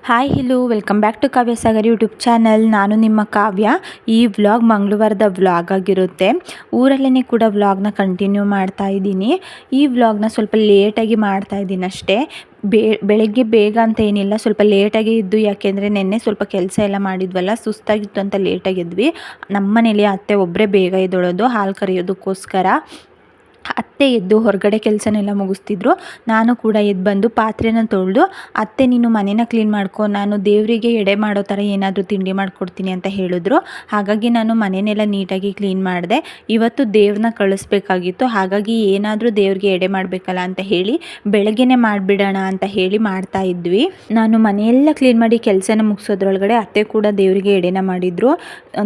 Hi hello welcome back to Kavya Sagar YouTube channel. ನಾನು ನಿಮ್ಮ ಕಾವ್ಯ. ಈ ವ್ಲಾಗ್ ಮಂಗಳವಾರದ ವ್ಲಾಗ್ ಆಗಿರುತ್ತೆ. ಊರಲ್ಲೇ ಕೂಡ ವ್ಲಾಗ್ನ ಕಂಟಿನ್ಯೂ ಮಾಡ್ತಾ ಇದ್ದೀನಿ. ಈ ವ್ಲಾಗ್ನ ಸ್ವಲ್ಪ ಲೇಟಾಗಿ ಮಾಡ್ತಾ ಇದ್ದೀನಿ ಅಷ್ಟೇ. ಬೆಳಗ್ಗೆ ಬೇಗ ಅಂತ ಏನಿಲ್ಲ, ಸ್ವಲ್ಪ ಲೇಟಾಗಿ ಇದ್ದು, ಯಾಕೆಂದರೆ ನಿನ್ನೆ ಸ್ವಲ್ಪ ಕೆಲಸ ಎಲ್ಲ ಮಾಡಿದ್ವಲ್ಲ, ಸುಸ್ತಾಗಿತ್ತು ಅಂತ ಲೇಟಾಗಿ ಎದ್ವಿ. ನಮ್ಮ ಮನೇಲಿ ಅತ್ತೆ ಒಬ್ಬರೇ ಬೇಗ ಎದ್ದೊಳೋದು ಹಾಲು ಕರೆಯೋದಕ್ಕೋಸ್ಕರ. ಅತ್ತೆ ಎದ್ದು ಹೊರಗಡೆ ಕೆಲಸನೆಲ್ಲ ಮುಗಿಸ್ತಿದ್ರು. ನಾನು ಕೂಡ ಎದ್ದು ಬಂದು ಪಾತ್ರೆನ ತೊಳೆದು, ಅತ್ತೆ ನೀನು ಮನೇನ ಕ್ಲೀನ್ ಮಾಡ್ಕೊ, ನಾನು ದೇವರಿಗೆ ಎಡೆ ಮಾಡೋ ಥರ ಏನಾದರೂ ತಿಂಡಿ ಮಾಡಿಕೊಡ್ತೀನಿ ಅಂತ ಹೇಳಿದ್ರು. ಹಾಗಾಗಿ ನಾನು ಮನೆಯೆಲ್ಲ ನೀಟಾಗಿ ಕ್ಲೀನ್ ಮಾಡಿದೆ. ಇವತ್ತು ದೇವ್ರನ್ನ ಕಳಿಸ್ಬೇಕಾಗಿತ್ತು, ಹಾಗಾಗಿ ಏನಾದರೂ ದೇವ್ರಿಗೆ ಎಡೆ ಮಾಡಬೇಕಲ್ಲ ಅಂತ ಹೇಳಿ ಬೆಳಗ್ಗೆನೇ ಮಾಡಿಬಿಡೋಣ ಅಂತ ಹೇಳಿ ಮಾಡ್ತಾ ಇದ್ವಿ. ನಾನು ಮನೆಯೆಲ್ಲ ಕ್ಲೀನ್ ಮಾಡಿ ಕೆಲಸನ ಮುಗಿಸೋದ್ರೊಳಗಡೆ ಅತ್ತೆ ಕೂಡ ದೇವರಿಗೆ ಎಡೆನ ಮಾಡಿದರು.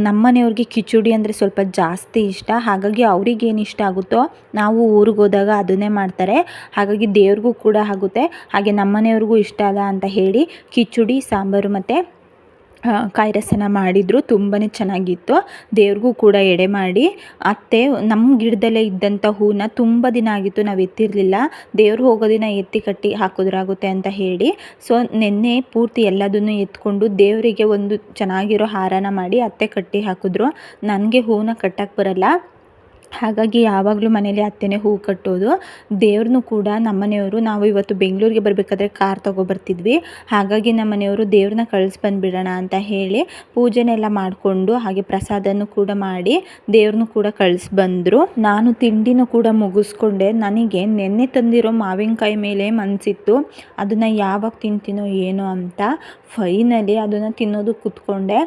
ನಮ್ಮನೆಯವ್ರಿಗೆ ಕಿಚುಡಿ ಅಂದರೆ ಸ್ವಲ್ಪ ಜಾಸ್ತಿ ಇಷ್ಟ, ಹಾಗಾಗಿ ಅವ್ರಿಗೆ ಏನು ಇಷ್ಟ ಆಗುತ್ತೋ ನಾವು ಊರಿಗೆ ಹೋದಾಗ ಅದನ್ನೇ ಮಾಡ್ತಾರೆ. ಹಾಗಾಗಿ ದೇವ್ರಿಗೂ ಕೂಡ ಆಗುತ್ತೆ, ಹಾಗೆ ನಮ್ಮನೆಯವ್ರಿಗೂ ಇಷ್ಟ ಅಲ್ಲ ಅಂತ ಹೇಳಿ ಕಿಚುಡಿ, ಸಾಂಬಾರು ಮತ್ತು ಕಾಯಿ ರಸನ ಮಾಡಿದರು. ತುಂಬಾ ಚೆನ್ನಾಗಿತ್ತು. ದೇವ್ರಿಗೂ ಕೂಡ ಎಡೆ ಮಾಡಿ, ಅತ್ತೆ ನಮ್ಮ ಗಿಡದಲ್ಲೇ ಇದ್ದಂಥ ಹೂನ ತುಂಬ ದಿನ ಆಗಿತ್ತು ನಾವು ಎತ್ತಿರಲಿಲ್ಲ, ದೇವ್ರು ಹೋಗೋ ದಿನ ಎತ್ತಿ ಕಟ್ಟಿ ಹಾಕಿದ್ರಾಗುತ್ತೆ ಅಂತ ಹೇಳಿ, ಸೊ ನಿನ್ನೆ ಪೂರ್ತಿ ಎಲ್ಲದನ್ನು ಎತ್ಕೊಂಡು ದೇವರಿಗೆ ಒಂದು ಚೆನ್ನಾಗಿರೋ ಹಾರನ ಮಾಡಿ ಅತ್ತೆ ಕಟ್ಟಿ ಹಾಕಿದ್ರು. ನನಗೆ ಹೂನ ಕಟ್ಟಕ್ಕೆ ಬರಲ್ಲ, ಹಾಗಾಗಿ ಯಾವಾಗಲೂ ಮನೇಲಿ ಅತ್ತೆನೇ ಹೂ ಕಟ್ಟೋದು. ದೇವ್ರನ್ನೂ ಕೂಡ ನಮ್ಮನೆಯವರು, ನಾವು ಇವತ್ತು ಬೆಂಗಳೂರಿಗೆ ಬರಬೇಕಾದ್ರೆ ಕಾರ್ ತೊಗೊಬರ್ತಿದ್ವಿ, ಹಾಗಾಗಿ ನಮ್ಮನೆಯವರು ದೇವ್ರನ್ನ ಬಂದುಬಿಡೋಣ ಅಂತ ಹೇಳಿ ಪೂಜೆನೆಲ್ಲ ಮಾಡಿಕೊಂಡು ಹಾಗೆ ಪ್ರಸಾದನೂ ಕೂಡ ಮಾಡಿ ದೇವ್ರನ್ನೂ ಕೂಡ ಬಂದರು. ನಾನು ತಿಂಡಿನೂ ಕೂಡ ಮುಗಿಸ್ಕೊಂಡೆ. ನನಗೆ ನೆನ್ನೆ ತಂದಿರೋ ಮಾವಿನಕಾಯಿ ಮೇಲೆ ಮನಸ್ಸಿತ್ತು, ಅದನ್ನು ಯಾವಾಗ ತಿಂತೀನೋ ಏನೋ ಅಂತ. ಫೈನಲಿ ಅದನ್ನು ತಿನ್ನೋದು ಕೂತ್ಕೊಂಡೆ.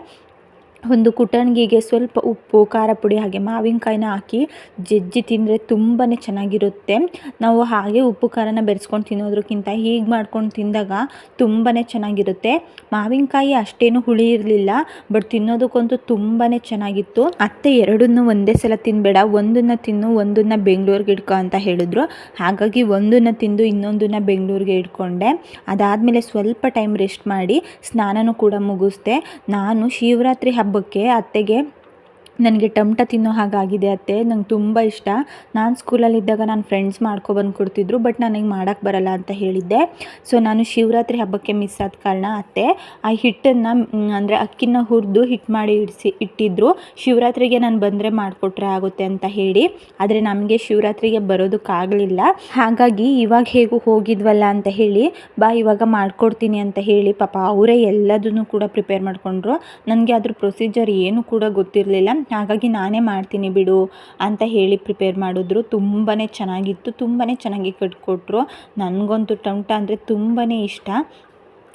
ಒಂದು ಕುಟಣಿಗೆಗೆ ಸ್ವಲ್ಪ ಉಪ್ಪು, ಖಾರ ಪುಡಿ ಹಾಗೆ ಮಾವಿನಕಾಯಿನ ಹಾಕಿ ಜಜ್ಜಿ ತಿಂದರೆ ತುಂಬಾ ಚೆನ್ನಾಗಿರುತ್ತೆ. ನಾವು ಹಾಗೆ ಉಪ್ಪು ಖಾರನ ಬೆರೆಸ್ಕೊಂಡು ತಿನ್ನೋದಕ್ಕಿಂತ ಹೀಗೆ ಮಾಡ್ಕೊಂಡು ತಿಂದಾಗ ತುಂಬಾ ಚೆನ್ನಾಗಿರುತ್ತೆ. ಮಾವಿನಕಾಯಿ ಅಷ್ಟೇನು ಹುಳಿ ಇರಲಿಲ್ಲ, ಬಟ್ ತಿನ್ನೋದಕ್ಕಂತೂ ತುಂಬಾ ಚೆನ್ನಾಗಿತ್ತು. ಅತ್ತೆ ಎರಡನ್ನೂ ಒಂದೇ ಸಲ ತಿನ್ನಬೇಡ, ಒಂದನ್ನು ತಿನ್ನು, ಒಂದನ್ನು ಬೆಂಗಳೂರಿಗೆ ಇಟ್ಕೊ ಅಂತ ಹೇಳಿದ್ರು. ಹಾಗಾಗಿ ಒಂದನ್ನು ತಿಂದು ಇನ್ನೊಂದನ್ನು ಬೆಂಗಳೂರಿಗೆ ಇಟ್ಕೊಂಡೆ. ಅದಾದಮೇಲೆ ಸ್ವಲ್ಪ ಟೈಮ್ ರೆಸ್ಟ್ ಮಾಡಿ ಸ್ನಾನನೂ ಕೂಡ ಮುಗಿಸ್ದೆ. ನಾನು ಶಿವರಾತ್ರಿ ಹಬ್ಬಕ್ಕೆ ಅತ್ತೆಗೆ, ನನಗೆ ಟಮಟ ತಿನ್ನೋ ಹಾಗಾಗಿದೆ ಅತ್ತೆ, ನಂಗೆ ತುಂಬ ಇಷ್ಟ, ನಾನು ಸ್ಕೂಲಲ್ಲಿದ್ದಾಗ ನನ್ನ ಫ್ರೆಂಡ್ಸ್ ಮಾಡ್ಕೊಬಂದು ಕೊಡ್ತಿದ್ರು, ಬಟ್ ನನಗೆ ಮಾಡೋಕ್ಕೆ ಬರಲ್ಲ ಅಂತ ಹೇಳಿದ್ದೆ. ಸೊ ನಾನು ಶಿವರಾತ್ರಿ ಹಬ್ಬಕ್ಕೆ ಮಿಸ್ ಆದ ಕಾರಣ ಅತ್ತೆ ಆ ಹಿಟ್ಟನ್ನು ಅಂದರೆ ಅಕ್ಕಿನ ಹುರಿದು ಹಿಟ್ಟು ಮಾಡಿ ಇಟ್ಟಿದ್ರು. ಶಿವರಾತ್ರಿಗೆ ನಾನು ಬಂದರೆ ಮಾಡಿಕೊಟ್ರೆ ಆಗುತ್ತೆ ಅಂತ ಹೇಳಿ, ಆದರೆ ನಮಗೆ ಶಿವರಾತ್ರಿಗೆ ಬರೋದಕ್ಕಾಗಲಿಲ್ಲ. ಹಾಗಾಗಿ ಇವಾಗ ಹೇಗೂ ಹೋಗಿದ್ವಲ್ಲ ಅಂತ ಹೇಳಿ, ಬಾ ಇವಾಗ ಮಾಡಿಕೊಡ್ತೀನಿ ಅಂತ ಹೇಳಿ ಪಾಪ ಅವರೇ ಎಲ್ಲದನ್ನು ಕೂಡ ಪ್ರಿಪೇರ್ ಮಾಡಿಕೊಂಡ್ರು. ನನಗೆ ಅದ್ರ ಪ್ರೊಸೀಜರ್ ಏನು ಕೂಡ ಗೊತ್ತಿರಲಿಲ್ಲ, ಹಾಗಾಗಿ ನಾನೇ ಮಾಡ್ತೀನಿ ಬಿಡು ಅಂತ ಹೇಳಿ ಪ್ರಿಪೇರ್ ಮಾಡಿದ್ರು. ತುಂಬಾ ಚೆನ್ನಾಗಿತ್ತು, ತುಂಬಾ ಚೆನ್ನಾಗಿ ಕಟ್ಕೊಟ್ರು. ನನಗಂತೂ ಟಮಟ ಅಂದರೆ ತುಂಬಾ ಇಷ್ಟ.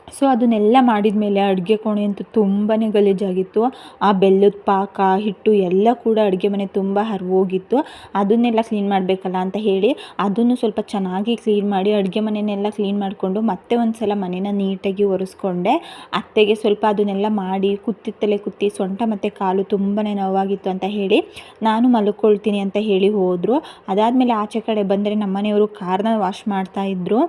ಸೊ ಅದನ್ನೆಲ್ಲ ಮಾಡಿದ ಮೇಲೆ ಅಡುಗೆ ಕೋಣೆ ಅಂತೂ ತುಂಬಾ ಗಲೀಜಾಗಿತ್ತು. ಆ ಬೆಲ್ಲದ ಪಾಕ, ಹಿಟ್ಟು ಎಲ್ಲ ಕೂಡ ಅಡುಗೆ ಮನೆ ತುಂಬ ಹರಿದೋಗಿತ್ತು. ಅದನ್ನೆಲ್ಲ ಕ್ಲೀನ್ ಮಾಡಬೇಕಲ್ಲ ಅಂತ ಹೇಳಿ ಅದನ್ನು ಸ್ವಲ್ಪ ಚೆನ್ನಾಗಿ ಕ್ಲೀನ್ ಮಾಡಿ ಅಡುಗೆ ಮನೆಯೆಲ್ಲ ಕ್ಲೀನ್ ಮಾಡಿಕೊಂಡು ಮತ್ತೆ ಒಂದು ಸಲ ಮನೇನ ನೀಟಾಗಿ ಒರೆಸ್ಕೊಂಡೆ. ಅತ್ತೆಗೆ ಸ್ವಲ್ಪ ಅದನ್ನೆಲ್ಲ ಮಾಡಿ ಕುತ್ತಿತ್ತಲೇ ಕುತ್ತಿ ಸೊಂಟ ಮತ್ತು ಕಾಲು ತುಂಬಾ ನೋವಾಗಿತ್ತು ಅಂತ ಹೇಳಿ ನಾನು ಮಲ್ಕೊಳ್ತೀನಿ ಅಂತ ಹೇಳಿ ಹೋದರು. ಅದಾದಮೇಲೆ ಆಚೆ ಕಡೆ ಬಂದರೆ ನಮ್ಮನೆಯವರು ಕಾರ್ನ ವಾಶ್ ಮಾಡ್ತಾಯಿದ್ರು.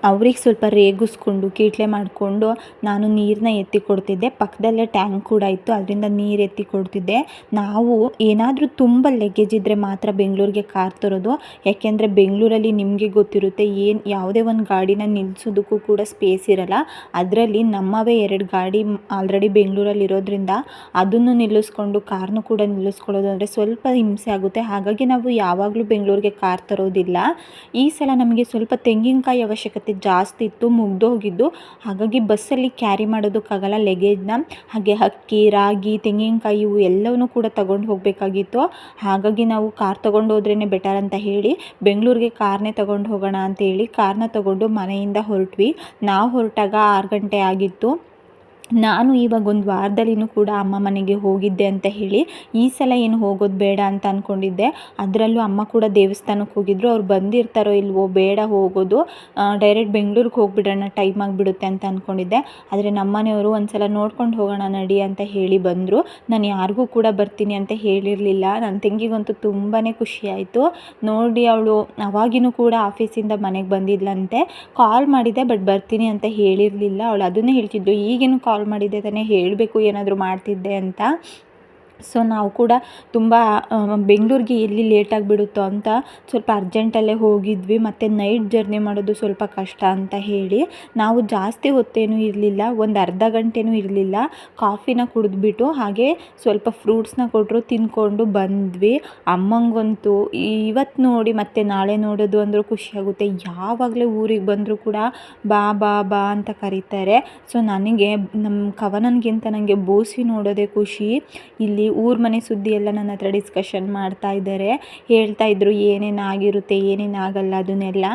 ಅವ್ರಿಗೆ ಸ್ವಲ್ಪ ರೇಗಿಸ್ಕೊಂಡು ಕೀಟ್ಲೆ ಮಾಡಿಕೊಂಡು ನಾನು ನೀರನ್ನ ಎತ್ತಿ ಕೊಡ್ತಿದ್ದೆ. ಪಕ್ಕದಲ್ಲೇ ಟ್ಯಾಂಕ್ ಕೂಡ ಇತ್ತು, ಅದರಿಂದ ನೀರು ಎತ್ತಿ ಕೊಡ್ತಿದ್ದೆ. ನಾವು ಏನಾದರೂ ತುಂಬ ಲಗೇಜ್ ಇದ್ದರೆ ಮಾತ್ರ ಬೆಂಗಳೂರಿಗೆ ಕಾರ್ ತರೋದು, ಯಾಕೆಂದರೆ ಬೆಂಗಳೂರಲ್ಲಿ ನಿಮಗೆ ಗೊತ್ತಿರುತ್ತೆ, ಯಾವುದೇ ಒಂದು ಗಾಡಿನ ನಿಲ್ಲಿಸೋದಕ್ಕೂ ಕೂಡ ಸ್ಪೇಸ್ ಇರಲ್ಲ. ಅದರಲ್ಲಿ ನಮ್ಮವೇ 2 ಗಾಡಿ ಆಲ್ರೆಡಿ ಬೆಂಗಳೂರಲ್ಲಿ ಇರೋದ್ರಿಂದ ಅದನ್ನು ನಿಲ್ಲಿಸ್ಕೊಂಡು ಕಾರ್ನು ಕೂಡ ನಿಲ್ಲಿಸ್ಕೊಳ್ಳೋದು ಅಂದರೆ ಸ್ವಲ್ಪ ಹಿಂಸೆ ಆಗುತ್ತೆ. ಹಾಗಾಗಿ ನಾವು ಯಾವಾಗಲೂ ಬೆಂಗಳೂರಿಗೆ ಕಾರ್ ತರೋದಿಲ್ಲ. ಈ ಸಲ ನಮಗೆ ಸ್ವಲ್ಪ ತೆಂಗಿನಕಾಯಿ ಅವಶ್ಯಕತೆ ಜಾಸ್ತಿ ಇತ್ತು, ಮುಗ್ದೋಗಿದ್ದು, ಹಾಗಾಗಿ ಬಸ್ಸಲ್ಲಿ ಕ್ಯಾರಿ ಮಾಡೋದಕ್ಕಾಗಲ್ಲ ಲಗೇಜ್ನ. ಹಾಗೆ ಅಕ್ಕಿ, ರಾಗಿ, ತೆಂಗಿನಕಾಯಿ ಇವು ಎಲ್ಲವನ್ನೂ ಕೂಡ ತಗೊಂಡು ಹೋಗಬೇಕಾಗಿತ್ತು. ಹಾಗಾಗಿ ನಾವು ಕಾರ್ ತೊಗೊಂಡು ಹೋದ್ರೇ ಬೆಟರ್ ಅಂತ ಹೇಳಿ ಬೆಂಗಳೂರಿಗೆ ಕಾರ್ನೇ ತೊಗೊಂಡು ಹೋಗೋಣ ಅಂತೇಳಿ ಕಾರ್ನ ತೊಗೊಂಡು ಮನೆಯಿಂದ ಹೊರಟ್ವಿ. ನಾವು ಹೊರಟಾಗ 6 ಗಂಟೆ ಆಗಿತ್ತು. ನಾನು ಇವಾಗ ಒಂದು ವಾರದಲ್ಲಿನೂ ಕೂಡ ಅಮ್ಮ ಮನೆಗೆ ಹೋಗಿದ್ದೆ ಅಂತ ಹೇಳಿ ಈ ಸಲ ಏನು ಹೋಗೋದು ಬೇಡ ಅಂತ ಅಂದ್ಕೊಂಡಿದ್ದೆ. ಅದರಲ್ಲೂ ಅಮ್ಮ ಕೂಡ ದೇವಸ್ಥಾನಕ್ಕೆ ಹೋಗಿದ್ದರು. ಅವ್ರು ಬಂದಿರ್ತಾರೋ ಇಲ್ವೋ, ಬೇಡ ಹೋಗೋದು, ಡೈರೆಕ್ಟ್ ಬೆಂಗಳೂರಿಗೆ ಹೋಗಿಬಿಡೋಣ, ಟೈಮ್ ಆಗಿಬಿಡುತ್ತೆ ಅಂತ ಅಂದ್ಕೊಂಡಿದ್ದೆ. ಆದರೆ ನಮ್ಮನೆಯವರು ಒಂದು ಸಲ ನೋಡ್ಕೊಂಡು ಹೋಗೋಣ ನಡಿ ಅಂತ ಹೇಳಿ ಬಂದರು. ನಾನು ಯಾರಿಗೂ ಕೂಡ ಬರ್ತೀನಿ ಅಂತ ಹೇಳಿರಲಿಲ್ಲ. ನನ್ನ ತಂಗಿಗಂತೂ ತುಂಬಾ ಖುಷಿಯಾಯಿತು ನೋಡಿ. ಅವಳು ಅವಾಗಿನೂ ಕೂಡ ಆಫೀಸಿಂದ ಮನೆಗೆ ಬಂದಿದ್ಲಂತೆ. ಕಾಲ್ ಮಾಡಿದ್ದೆ, ಬಟ್ ಬರ್ತೀನಿ ಅಂತ ಹೇಳಿರಲಿಲ್ಲ. ಅವಳು ಅದನ್ನೇ ಹೇಳ್ತಿದ್ಳು, ಈಗೇನು ಕಾಲ್ ಮಾಡಿದ್ದೆ ತಾನೇ, ಹೇಳಬೇಕು ಏನಾದರೂ ಮಾಡ್ತಿದ್ದೆ ಅಂತ. ಸೊ ನಾವು ಕೂಡ ತುಂಬ ಬೆಂಗಳೂರಿಗೆ ಎಲ್ಲಿ ಲೇಟಾಗಿ ಬಿಡುತ್ತೋ ಅಂತ ಸ್ವಲ್ಪ ಅರ್ಜೆಂಟಲ್ಲೇ ಹೋಗಿದ್ವಿ. ಮತ್ತು ನೈಟ್ ಜರ್ನಿ ಮಾಡೋದು ಸ್ವಲ್ಪ ಕಷ್ಟ ಅಂತ ಹೇಳಿ ನಾವು ಜಾಸ್ತಿ ಹೊತ್ತೇನೂ ಇರಲಿಲ್ಲ, ಒಂದು ಅರ್ಧ ಗಂಟೆನೂ ಇರಲಿಲ್ಲ. ಕಾಫಿನ ಕುಡಿದ್ಬಿಟ್ಟು ಹಾಗೆ ಸ್ವಲ್ಪ ಫ್ರೂಟ್ಸ್ನ ಕೊಟ್ಟರು, ತಿಂದ್ಕೊಂಡು ಬಂದ್ವಿ. ಅಮ್ಮಂಗಂತೂ ಇವತ್ತು ನೋಡಿ ಮತ್ತು ನಾಳೆ ನೋಡೋದು ಅಂದರೂ ಖುಷಿಯಾಗುತ್ತೆ. ಯಾವಾಗಲೇ ಊರಿಗೆ ಬಂದರೂ ಕೂಡ ಬಾ ಬಾ ಬಾ ಅಂತ ಕರೀತಾರೆ. ಸೊ ನನಗೆ ನಮ್ಮ ಕವನನಿಗಿಂತ ನನಗೆ ಬೋಸಿ ನೋಡೋದೇ ಖುಷಿ. ಇಲ್ಲಿ ಊರ ಮನೆ ಸುದ್ದಿ ಎಲ್ಲ ನನ್ನ ಹತ್ರ ಡಿಸ್ಕಷನ್ ಮಾಡ್ತಾ ಇದ್ದಾರೆ, ಹೇಳ್ತಾ ಇದ್ರು ಏನೇನು ಆಗಿರುತ್ತೆ ಏನೇನು ಆಗಲ್ಲ ಅದನ್ನೆಲ್ಲ.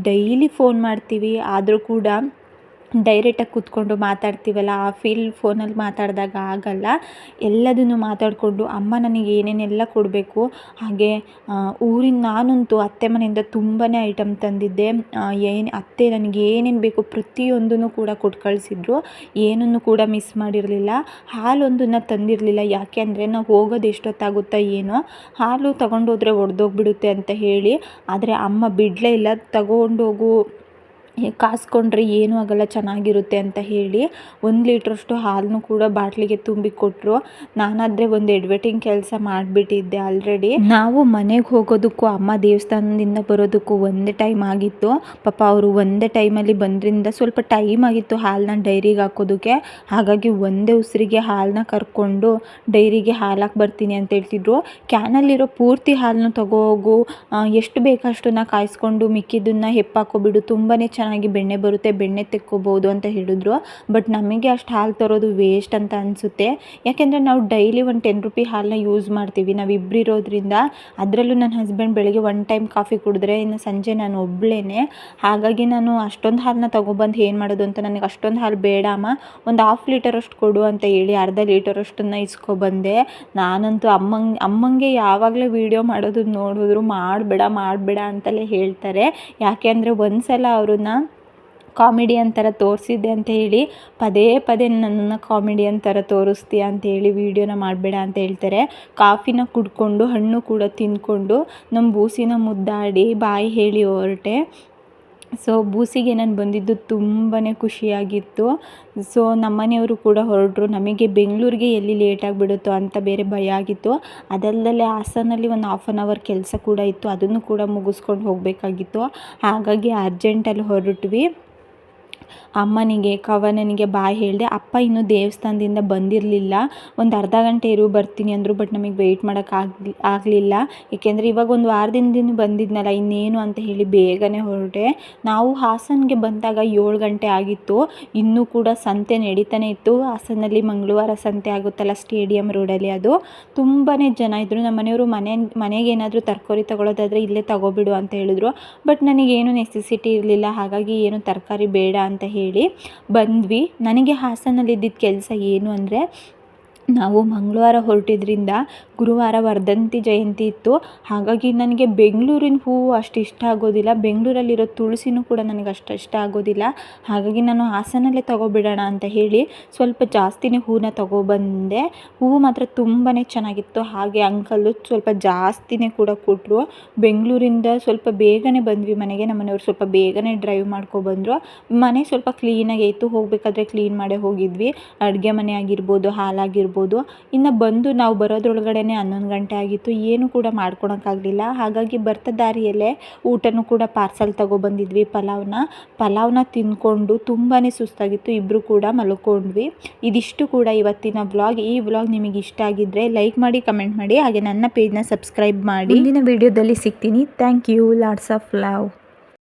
ಡೈಲಿ ಫೋನ್ ಮಾಡ್ತೀವಿ ಆದರೂ ಕೂಡ ಡೈರೆಕ್ಟಾಗಿ ಕೂತ್ಕೊಂಡು ಮಾತಾಡ್ತೀವಲ್ಲ, ಆ ಫೀಲ್ ಫೋನಲ್ಲಿ ಮಾತಾಡಿದಾಗ ಆಗಲ್ಲ. ಎಲ್ಲದನ್ನು ಮಾತಾಡಿಕೊಂಡು ಅಮ್ಮ ನನಗೆ ಏನೇನೆಲ್ಲ ಕೊಡಬೇಕು, ಹಾಗೆ ಊರಿನ ನಾನಂತೂ ಅತ್ತೆ ಮನೆಯಿಂದ ತುಂಬಾ ಐಟಮ್ ತಂದಿದ್ದೆ. ಅತ್ತೆ ನನಗೆ ಏನೇನು ಬೇಕು ಪ್ರತಿಯೊಂದನ್ನು ಕೂಡ ಕೊಟ್ಟು ಕಳಿಸಿದ್ರು, ಏನನ್ನು ಕೂಡ ಮಿಸ್ ಮಾಡಿರಲಿಲ್ಲ. ಹಾಲೊಂದನ್ನು ತಂದಿರಲಿಲ್ಲ, ಯಾಕೆ ಅಂದರೆ ನಾವು ಹೋಗೋದು ಎಷ್ಟೊತ್ತಾಗುತ್ತೋ ಏನೋ, ಹಾಲು ತಗೊಂಡೋದ್ರೆ ಒಡೆದೋಗ್ಬಿಡುತ್ತೆ ಅಂತ ಹೇಳಿ. ಆದರೆ ಅಮ್ಮ ಬಿಡಲೇ ಇಲ್ಲ, ತಗೊಂಡೋಗು ಕಾಸ್ಕೊಂಡ್ರೆ ಏನೂ ಆಗಲ್ಲ ಚೆನ್ನಾಗಿರುತ್ತೆ ಅಂತ ಹೇಳಿ 1 ಲೀಟ್ರಷ್ಟು ಹಾಲನ್ನು ಕೂಡ ಬಾಟ್ಲಿಗೆ ತುಂಬಿ ಕೊಟ್ಟರು. ನಾನಾದರೆ ಒಂದು ಎಡ್ವರ್ಟಿಂಗ್ ಕೆಲಸ ಮಾಡಿಬಿಟ್ಟಿದ್ದೆ ಆಲ್ರೆಡಿ. ನಾವು ಮನೆಗೆ ಹೋಗೋದಕ್ಕೂ ಅಮ್ಮ ದೇವಸ್ಥಾನದಿಂದ ಬರೋದಕ್ಕೂ ಒಂದೇ ಟೈಮ್ ಆಗಿತ್ತು. ಪಾಪ ಅವರು ಒಂದೇ ಟೈಮಲ್ಲಿ ಬಂದ್ರಿಂದ ಸ್ವಲ್ಪ ಟೈಮ್ ಆಗಿತ್ತು ಹಾಲನ್ನ ಡೈರಿಗೆ ಹಾಕೋದಕ್ಕೆ. ಹಾಗಾಗಿ ಒಂದೇ ಉಸಿರಿಗೆ ಹಾಲನ್ನ ಕರ್ಕೊಂಡು ಡೈರಿಗೆ ಹಾಲು ಹಾಕಿ ಬರ್ತೀನಿ ಅಂತ ಹೇಳ್ತಿದ್ರು. ಕ್ಯಾನಲ್ಲಿರೋ ಪೂರ್ತಿ ಹಾಲನ್ನು ತಗೋಗು, ಎಷ್ಟು ಬೇಕಷ್ಟನ್ನು ಕಾಯಿಸ್ಕೊಂಡು ಮಿಕ್ಕಿದ್ದನ್ನು ಹೆಪ್ಪಾಕೋಬಿಡು, ತುಂಬಾ ಚೆನ್ನಾಗಿ ಬೆಣ್ಣೆ ಬರುತ್ತೆ, ಬೆಣ್ಣೆ ತೆಕ್ಕೋಬೋದು ಅಂತ ಹೇಳಿದ್ರು. ಬಟ್ ನಮಗೆ ಅಷ್ಟು ಹಾಲು ತರೋದು ವೇಸ್ಟ್ ಅಂತ ಅನಿಸುತ್ತೆ. ಯಾಕೆಂದರೆ ನಾವು ಡೈಲಿ ಒಂದು 10 ರೂಪಾಯಿ ಹಾಲನ್ನ ಯೂಸ್ ಮಾಡ್ತೀವಿ, ನಾವು ಇಬ್ಬರು ಇರೋದ್ರಿಂದ. ಅದರಲ್ಲೂ ನನ್ನ ಹಸ್ಬೆಂಡ್ ಬೆಳಗ್ಗೆ 1 ಟೈಮ್ ಕಾಫಿ ಕುಡಿದ್ರೆ ಇನ್ನು ಸಂಜೆ ನಾನು ಒಬ್ಬಳೇ. ಹಾಗಾಗಿ ನಾನು ಅಷ್ಟೊಂದು ಹಾಲನ್ನ ತೊಗೊಬಂದು ಏನು ಮಾಡೋದು ಅಂತ, ನನಗೆ ಅಷ್ಟೊಂದು ಹಾಲು ಬೇಡ ಅಮ್ಮ, ಒಂದು 1/2 ಲೀಟರ್ ಅಷ್ಟು ಕೊಡು ಅಂತ ಹೇಳಿ 1/2 ಲೀಟರ್ ಅಷ್ಟನ್ನು ಇಸ್ಕೊಬಂದೆ. ನಾನಂತೂ ಅಮ್ಮಂಗೆ ಯಾವಾಗಲೂ ವೀಡಿಯೋ ಮಾಡೋದು ನೋಡಿದ್ರು ಮಾಡಬೇಡ ಅಂತಲೇ ಹೇಳ್ತಾರೆ. ಯಾಕೆ ಅಂದರೆ ಒಂದು ಸಲ ಅವ್ರನ್ನ ಕಾಮಿಡಿಯನ್ ಥರ ತೋರಿಸಿದ್ದೆ ಅಂತ ಹೇಳಿ ಪದೇ ನನ್ನನ್ನು ಕಾಮಿಡಿಯನ್ ಥರ ತೋರಿಸ್ತೀಯ ಅಂತೇಳಿ ವೀಡಿಯೋನ ಮಾಡಬೇಡ ಅಂತ ಹೇಳ್ತಾರೆ. ಕಾಫಿನ ಕುಡ್ಕೊಂಡು ಹಣ್ಣು ಕೂಡ ತಿಂದ್ಕೊಂಡು ನಮ್ಮ ಬೂಸಿನ ಮುದ್ದಾಡಿ ಬಾಯಿ ಹೇಳಿ ಹೊರಟೆ. ಸೊ ಬೂಸಿಗೆ ನಾನು ಬಂದಿದ್ದು ತುಂಬಾ ಖುಷಿಯಾಗಿತ್ತು. ಸೊ ನಮ್ಮನೆಯವರು ಕೂಡ ಹೊರಟರು. ನಮಗೆ ಬೆಂಗಳೂರಿಗೆ ಎಲ್ಲಿ ಲೇಟಾಗಿಬಿಡುತ್ತೋ ಅಂತ ಬೇರೆ ಭಯ ಆಗಿತ್ತು. ಅದಲ್ಲದೆ ಹಾಸನಲ್ಲಿ ಒಂದು 1/2 ಅವರ್ ಕೆಲಸ ಕೂಡ ಇತ್ತು, ಅದನ್ನು ಕೂಡ ಮುಗಿಸ್ಕೊಂಡು ಹೋಗಬೇಕಾಗಿತ್ತು. ಹಾಗಾಗಿ ಅರ್ಜೆಂಟಲ್ಲಿ ಹೊರಟ್ವಿ. ಅಮ್ಮನಿಗೆ ಕವನನಿಗೆ ಬಾಯ್ ಹೇಳಿದೆ. ಅಪ್ಪ ಇನ್ನೂ ದೇವಸ್ಥಾನದಿಂದ ಬಂದಿರಲಿಲ್ಲ, ಒಂದು ಅರ್ಧ ಗಂಟೆ ಇರು ಬರ್ತೀನಿ ಅಂದರು. ಬಟ್ ನಮಗೆ ವೆಯ್ಟ್ ಆಗಲಿಲ್ಲ, ಏಕೆಂದರೆ ಇವಾಗ ಒಂದು ವಾರದಿಂದ ಬಂದಿದ್ನಲ್ಲ ಇನ್ನೇನು ಅಂತ ಹೇಳಿ ಬೇಗನೆ ಹೊರಟೆ. ನಾವು ಹಾಸನ್ಗೆ ಬಂದಾಗ 7 ಗಂಟೆ ಆಗಿತ್ತು. ಇನ್ನೂ ಕೂಡ ಸಂತೆ ನಡೀತಾನೆ ಇತ್ತು. ಹಾಸನಲ್ಲಿ ಮಂಗಳವಾರ ಸಂತೆ ಆಗುತ್ತಲ್ಲ ಸ್ಟೇಡಿಯಂ ರೋಡಲ್ಲಿ, ಅದು ತುಂಬಾ ಜನ ಇದ್ದರು. ನಮ್ಮ ಮನೆಯವರು ಮನೆಗೆ ಏನಾದರೂ ತರಕಾರಿ ತಗೊಳ್ಳೋದಾದರೆ ಇಲ್ಲೇ ತಗೋಬಿಡು ಅಂತ ಹೇಳಿದ್ರು. ಬಟ್ ನನಗೇನು ನೆಸೆಸಿಟಿ ಇರಲಿಲ್ಲ, ಹಾಗಾಗಿ ಏನು ತರಕಾರಿ ಬೇಡ ಅಂತ ಹೇಳಿ ಬಂದ್ವಿ. ನನಗೆ ಹಾಸನಲ್ಲಿದ್ದಿದ್ದ ಕೆಲಸ ಏನು ಅಂದರೆ, ನಾವು ಮಂಗಳವಾರ ಹೊರಟಿದ್ರಿಂದ ಗುರುವಾರ ವರ್ಧಂತಿ ಜಯಂತಿ ಇತ್ತು. ಹಾಗಾಗಿ ನನಗೆ ಬೆಂಗಳೂರಿನ ಹೂವು ಅಷ್ಟು ಇಷ್ಟ ಆಗೋದಿಲ್ಲ, ಬೆಂಗಳೂರಲ್ಲಿರೋ ತುಳಸಿನೂ ಕೂಡ ನನಗೆ ಅಷ್ಟು ಇಷ್ಟ ಆಗೋದಿಲ್ಲ. ಹಾಗಾಗಿ ನಾನು ಹಾಸನಲ್ಲೇ ತಗೋಬಿಡೋಣ ಅಂತ ಹೇಳಿ ಸ್ವಲ್ಪ ಜಾಸ್ತಿನೇ ಹೂವನ್ನ ತಗೊಬಂದೆ. ಹೂವು ಮಾತ್ರ ತುಂಬಾ ಚೆನ್ನಾಗಿತ್ತು. ಹಾಗೆ ಅಂಕಲ್ಲು ಸ್ವಲ್ಪ ಜಾಸ್ತಿನೇ ಕೂಡ ಕೊಟ್ಟರು. ಬೆಂಗಳೂರಿಂದ ಸ್ವಲ್ಪ ಬೇಗನೆ ಬಂದ್ವಿ ಮನೆಗೆ. ನಮ್ಮ ಮನೆಯವರು ಸ್ವಲ್ಪ ಬೇಗನೆ ಡ್ರೈವ್ ಮಾಡ್ಕೊಬಂದರು. ಮನೆ ಸ್ವಲ್ಪ ಕ್ಲೀನಾಗೇ ಇತ್ತು, ಹೋಗಬೇಕಾದ್ರೆ ಕ್ಲೀನ್ ಮಾಡೇ ಹೋಗಿದ್ವಿ. ಅಡುಗೆ ಮನೆ ಆಗಿರ್ಬೋದು, ಹಾಲಾಗಿರ್ಬೋದು. ಇನ್ನು ಬಂದು ನಾವು ಬರೋದ್ರೊಳಗಡೆ 11 ಗಂಟೆ ಆಗಿತ್ತು. ಏನು ಕೂಡ ಮಾಡ್ಕೊಳಕ್ಕಾಗಲಿಲ್ಲ. ಹಾಗಾಗಿ ಬರ್ತಾ ದಾರಿಯಲ್ಲೇ ಊಟನೂ ಕೂಡ ಪಾರ್ಸಲ್ ತಗೊಬಂದಿದ್ವಿ. ಪಲಾವ್ನ ತಿಂದ್ಕೊಂಡು ತುಂಬಾ ಸುಸ್ತಾಗಿತ್ತು, ಇಬ್ಬರು ಕೂಡ ಮಲ್ಕೊಂಡ್ವಿ. ಇದಿಷ್ಟು ಕೂಡ ಇವತ್ತಿನ ವ್ಲಾಗ್. ಈ ವ್ಲಾಗ್ ನಿಮಗೆ ಇಷ್ಟ ಆಗಿದ್ದರೆ ಲೈಕ್ ಮಾಡಿ, ಕಮೆಂಟ್ ಮಾಡಿ, ಹಾಗೆ ನನ್ನ ಪೇಜ್ನ ಸಬ್ಸ್ಕ್ರೈಬ್ ಮಾಡಿ. ಮುಂದಿನ ವಿಡಿಯೋದಲ್ಲಿ ಸಿಗ್ತೀನಿ. Thank you. Lots of love.